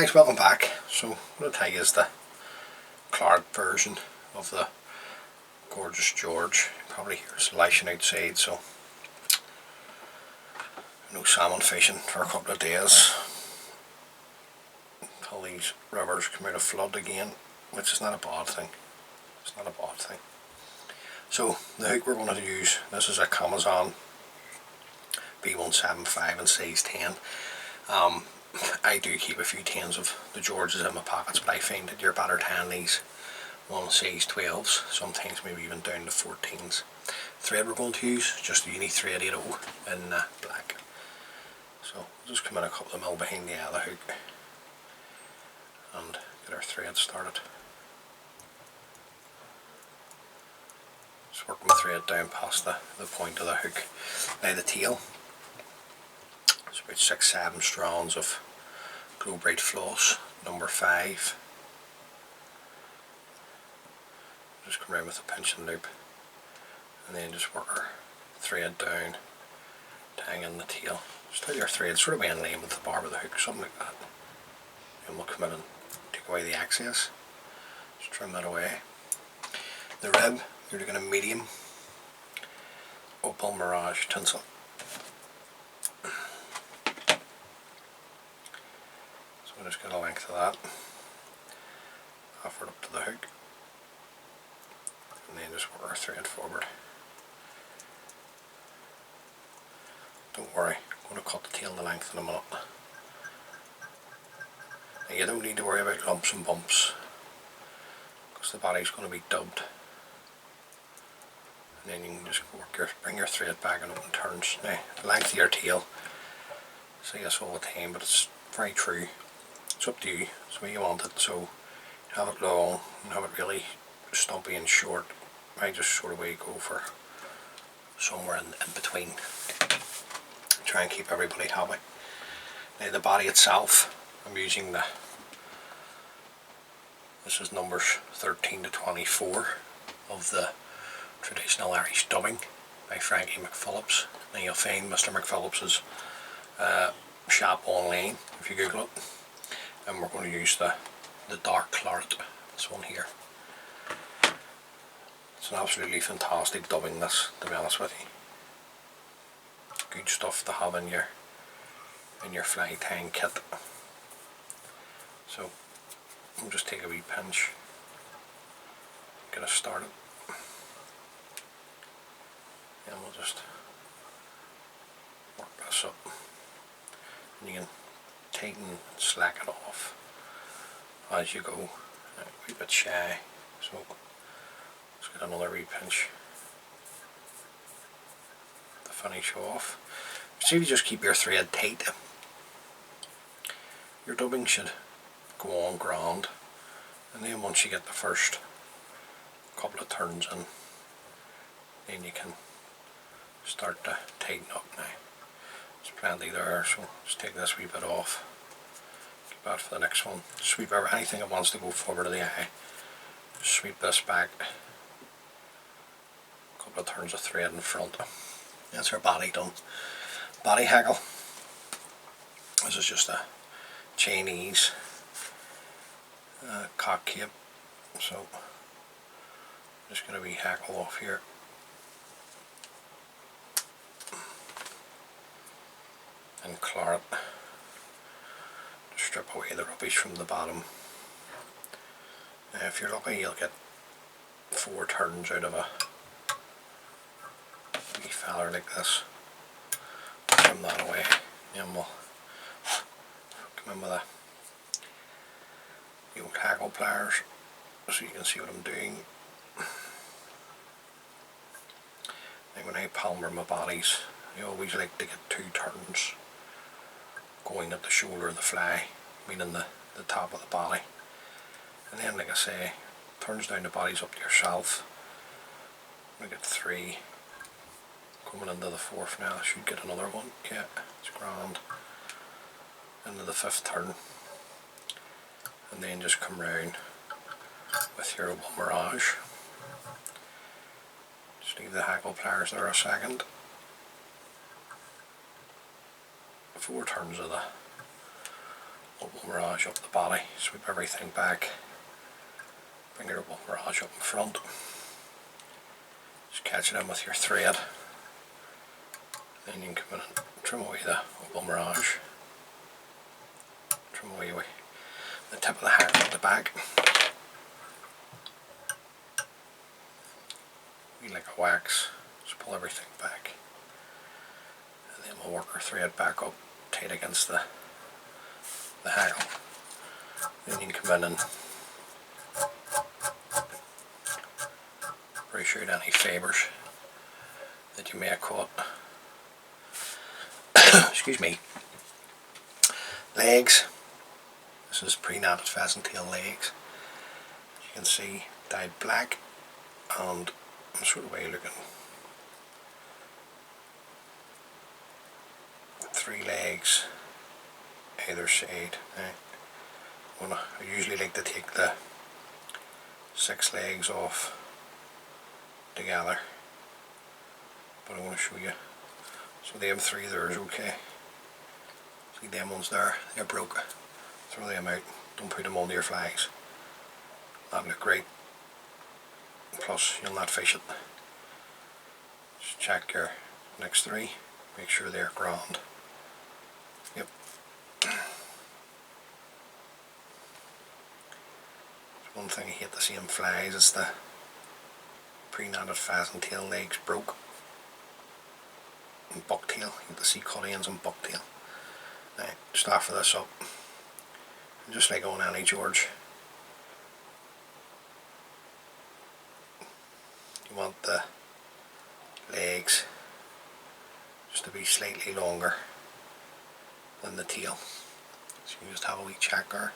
guys, welcome back. So what I'll tell you is the Claret version of the gorgeous George. You probably hear it's lashing outside, so no salmon fishing for a couple of days until these rivers come out of flood again, which is not a bad thing. It's not a bad thing. So the hook we're going to use, this is a Kamasan B175 in size 10. I do keep a few 10s of the Georges in my pockets, but I find that you're better to hand these one size 12s, sometimes maybe even down to 14s. Thread we're going to use, just the Uni Thread 80 in black. So we'll just come in a couple of mil behind the other hook and get our thread started. Just work my thread down past the point of the hook. Now the tail, it's about 6-7 strands of Bright Floss number 5. Just come around with a pinching loop and then just work our thread down to hang in the tail. Just till your thread sort of in line with the barb of the hook, something like that. And we'll come in and take away the excess. Just trim that away. The rib, you're looking at medium opal mirage tinsel. So we'll just get a length of that, offer it up to the hook, and then just work our thread forward. Don't worry, I'm going to cut the tail the length in a minute. Now you don't need to worry about lumps and bumps because the body's going to be dubbed. And then you can just bring your thread back and open turns. Now the length of your tail, I say this all the time, but it's very true. It's up to you, it's the way you want it. So you have it long and have it really stumpy and short. I just sort of way go for somewhere in between. Try and keep everybody happy. Now the body itself, I'm using this is numbers 13 to 24 of the traditional Irish dubbing by Frankie McPhillips. Now you'll find Mr. McPhillips's shop online if you Google it. And we're going to use the dark claret, this one here. It's an absolutely fantastic dubbing, this, to be honest with you. Good stuff to have in your fly tying kit. So we'll just take a wee pinch, get us started, and we'll just work this up. And you can tighten and slack it off as you go. A wee bit shy, so let's get another wee pinch to finish off. So if you just keep your thread tight, your dubbing should go on grand, and then once you get the first couple of turns in, then you can start to tighten up. Now there's plenty there, so just take this wee bit off, keep that for the next one. Sweep over anything that wants to go forward of the eye, sweep this back, a couple of turns of thread in front. That's our body done. Body hackle, this is just a Chinese cock cape, so just going to be hackle off here. And claret, strip away the rubbish from the bottom. If you're lucky, you'll get 4 turns out of a wee feather like this. Trim that away, and we'll come in with the old hackle pliers so you can see what I'm doing. And when I palmer my bodies, I always like to get 2 turns going at the shoulder of the fly, meaning the top of the body, and then, like I say, turns down the bodies up to yourself. We get 3 coming into the 4th now. I should get another one. Yeah, it's grand. Into the 5th turn, and then just come round with your opal mirage. Just leave the hackle pliers there a second. 4 turns of opal mirage up the body, sweep everything back, bring your opal mirage up in front, just catch it in with your thread, then you can come in and trim away the opal mirage, trim away the tip of the hackle at the back, we like a wax, just pull everything back, and then we'll work our thread back up tight against the hackle. Then you can come in and brush out any fibres that you may have caught. Excuse me. Legs. This is pre-knotted pheasant tail legs. As you can see, dyed black, and I'm sort of way looking. 3 legs either side. I usually like to take the 6 legs off together, but I want to show you. So them 3 there is okay. See them ones there, they're broke. Throw them out, don't put them under your flags. That'll look great. Plus you'll not fish it. Just check your next 3, make sure they're grand. Yep. One thing I hate to see in flies is the pre-knotted pheasant tail legs broke. And bucktail, you have to see cut ends and bucktail. Now, just offer this up. And just like on any George, you want the legs just to be slightly longer than the tail. So you just have a wee checker.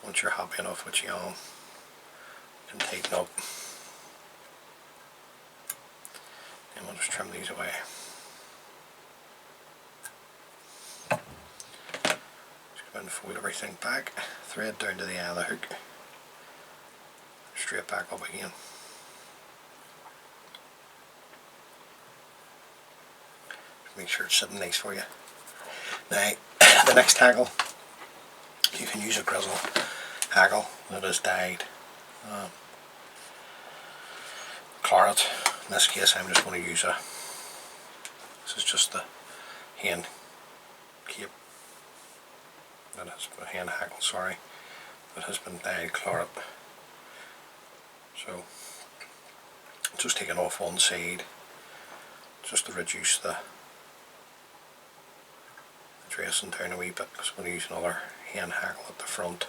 Once you're happy enough with your arm, you can tighten up. And we'll just trim these away. Just go in and fold everything back, thread down to the end of the hook, straight back up again. Make sure it's sitting nice for you. Now, the next hackle, you can use a grizzle hackle that is dyed claret. In this case, I'm just going to use this is just the hen cape, that has a hen hackle, sorry, that has been dyed claret. So, just taking off one side, just to reduce the dressing down a wee bit, because I'm going to use another hen hackle at the front.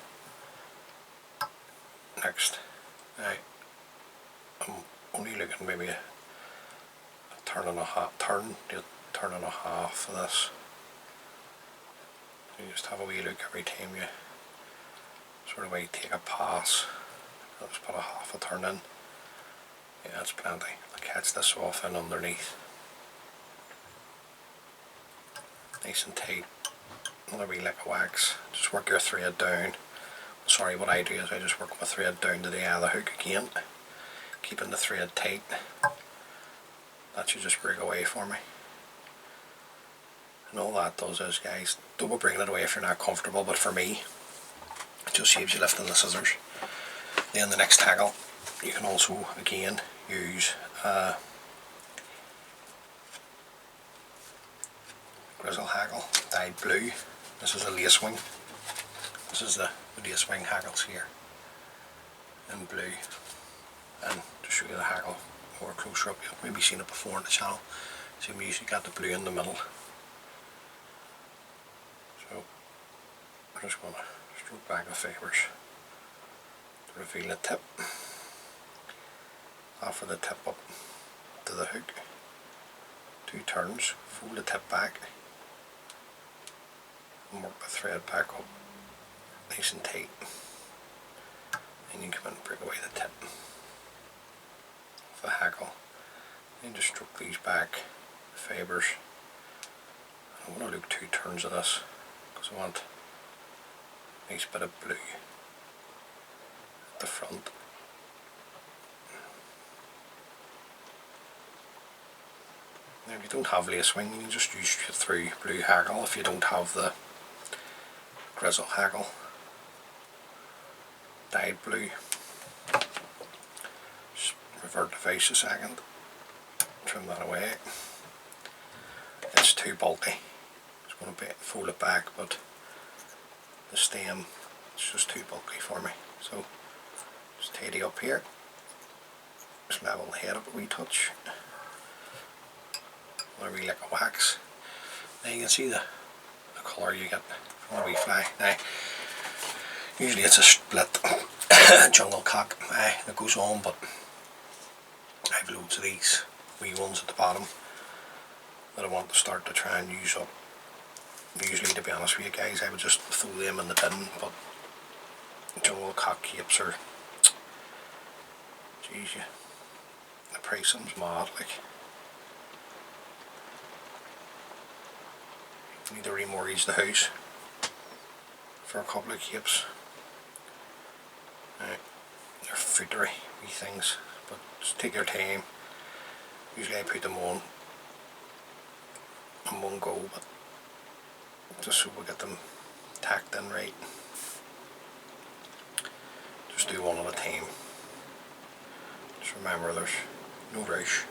Next, I'm only looking maybe a turn and a half of this. You just have a wee look every time you sort of take a pass. I'll just put a half a turn in. Yeah, that's plenty. I'll catch this off in underneath. Nice and tight. Another wee lick of wax. Just work your thread down. Sorry, what I do is I just work my thread down to the end of the hook again, keeping the thread tight. That should just break away for me. And all that does is, guys, don't be bringing it away if you're not comfortable, but for me, it just saves you lifting the scissors. Then the next tackle, you can also, again, use grizzle hackle, dyed blue. This is a lace wing. This is the lace wing hackles here in blue. And to show you the hackle more closer up, you've maybe seen it before on the channel. So we usually got the blue in the middle. So I'm just going to stroke back the fibres to reveal the tip. Offer the tip up to the hook. 2 turns, fold the tip back, and work the thread back up nice and tight. And you can come in and break away the tip of the hackle. And just stroke these back, the fibres. I want to look 2 turns of this because I want a nice bit of blue at the front. Now if you don't have lace wing, you can just use straight through blue hackle if you don't have the grizzle hackle, dyed blue. Just revert the face a second, trim that away. It's too bulky. It's going to fold it back, but the stem is just too bulky for me. So just tidy up here. Just level the head up a wee touch. A wee lick of wax. Now you can see the colour you get from a wee fly. Now, usually it's a split jungle cock that goes on, but I've loads of these wee ones at the bottom that I want to start to try and use up. Usually, to be honest with you guys, I would just throw them in the bin, but jungle cock capes are, geez, the pricing's mad, like. You need to remortgage the house for a couple of capes. They're footery wee things, but just take your time. Usually I put them on in one go, but just so we get them tacked in right. Just do one at a time. Just remember there's no rush.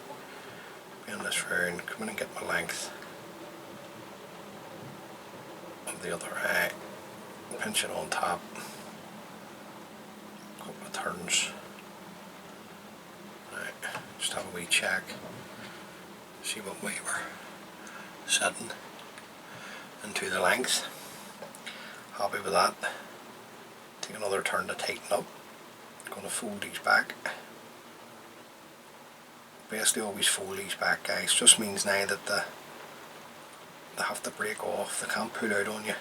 Bend this round, come in and get my length of the other eye. Pinch it on top. Couple of turns. Right, just have a wee check. See what way we're setting into the length. Happy with that. Take another turn to tighten up. Going to fold these back. Basically always fold these back, guys. Just means now that they have to break off. They can't pull out on you.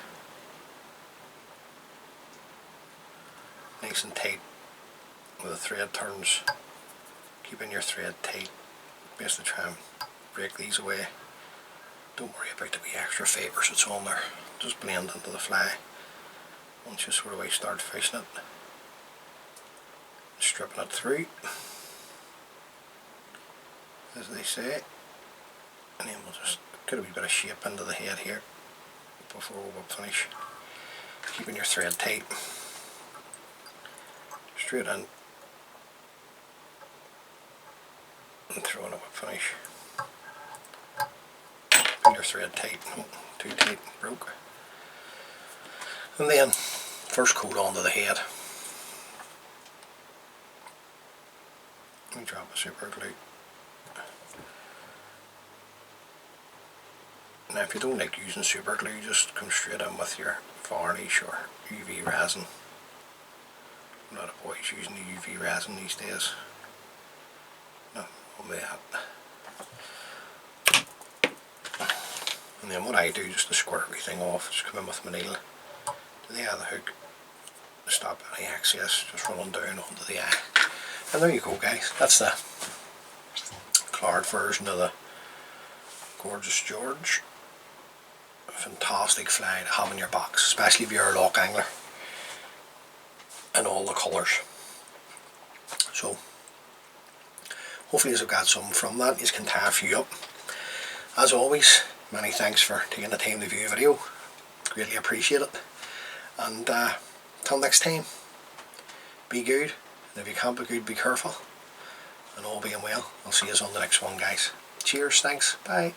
Nice and tight with the thread turns. Keeping your thread tight. Basically try and break these away. Don't worry about the wee extra fibres that's on there. Just blend into the fly. Once you sort of start fishing it, stripping it through, as they say, and then we'll just get a wee bit of shape into the head here before we finish. Keeping your thread tight, straight in, and throwing a whip finish. Keep your thread tight, oh, too tight, broke. And then first coat onto the head. Let me drop a super glue. Now if you don't like using super glue, just come straight in with your varnish or UV resin. A lot of boys using the UV resin these days. No, I'll be that. And then what I do just to squirt everything off, just come in with my needle to the eye of the hook, stop any excess, just running down onto the eye. And there you go, guys. That's the Claret version of the Gorgeous George. A fantastic fly to have in your box, especially if you're a lock angler, and all the colours. So hopefully you've got something from that. You can tie a few up. As always, many thanks for taking the time to view a video. Greatly appreciate it. And till next time, be good. And if you can't be good, be careful. And all being well, I'll see you on the next one, guys. Cheers, thanks, bye.